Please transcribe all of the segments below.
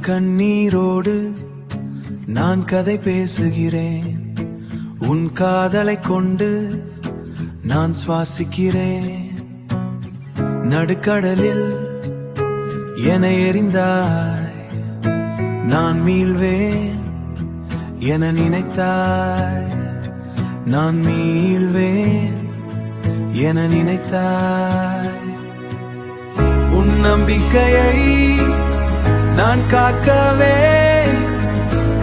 கண்ணீரோடு நான் கதை பேசுகிறேன். உன் காதலை கொண்டு நான் சுவாசிக்கிறேன். நடுக்கடலில் என எறிந்தாய், நான் மீள்வேன் என நினைத்தாய். நான் மீள்வேன் என நினைத்தாய். உன் நம்பிக்கையை நான் காக்கவே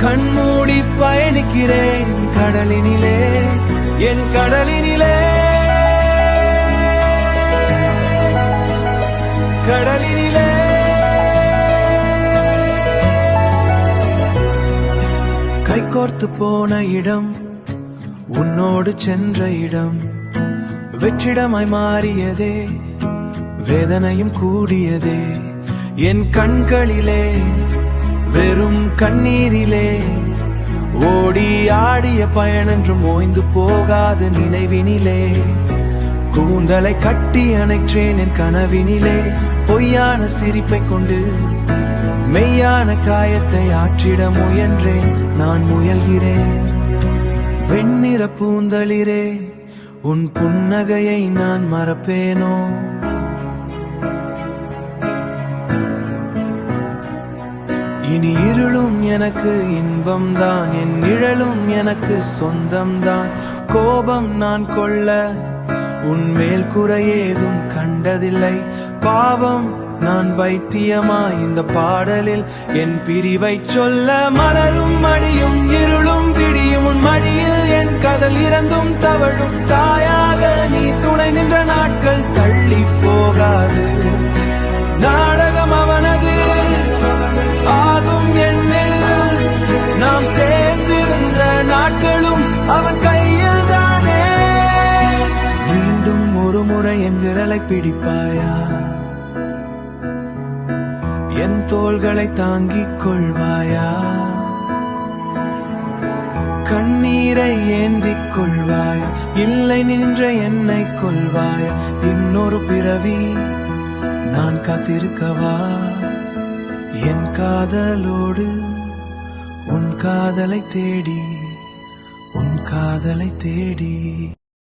கண்மூடி பயணிக்கிறேன். கடலினிலே, என் கடலினிலே, கடலினிலே. கைகோர்த்து போன இடம், உன்னோடு சென்ற இடம், வெற்றிடமாய் மாறியதே, வேதனையும் கூடியதே. என் கண்களிலே வெறும் கண்ணீரிலே ஓடி ஆடிய பயனென்றும் ஓய்ந்து போகாத நினைவினிலே. கூந்தலை கட்டி அணைற்றேன் என் கனவினிலே. பொய்யான சிரிப்பை கொண்டு மெய்யான காயத்தை ஆற்றிட முயன்றேன். நான் முயல்கிறேன். வெண்ணிற பூந்தளிரே, உன் புன்னகையை நான் மறப்பேனோ? இனி இருளும் எனக்கு இன்பம்தான், என் நிழலும் எனக்கு சொந்தம்தான். கோபம் நான் கொள்ள உன் மேல் குறையேதும் கண்டதில்லை. பாவம் நான் பைத்தியமாய் இந்த பாடலில் என் பிரிவை சொல்ல. மலரும் மடியும் இருளும் விடியும் உன் மடியில் என் கதல் இறந்தும் தவழும். தாயாக நீ துணை நின்ற நாட்கள் தள்ளி போகாது. நாடகம் அவனது ஆகும் என்னில், நாம் சேர்ந்திருந்த நாட்களும் அவன் கையில் தானே. மீண்டும் ஒரு முறை என் விரலை பிடிப்பாயா? என் தோள்களை தாங்கிக் கொள்வாயா? கண்ணீரை ஏந்திக் கொள்வாயா? இல்லை நின்ற என்னை கொள்வாயா? இன்னொரு பிறவி நான் காத்திருக்கவா? என் காதலோடு உன் காதலை தேடி, உன் காதலை தேடி.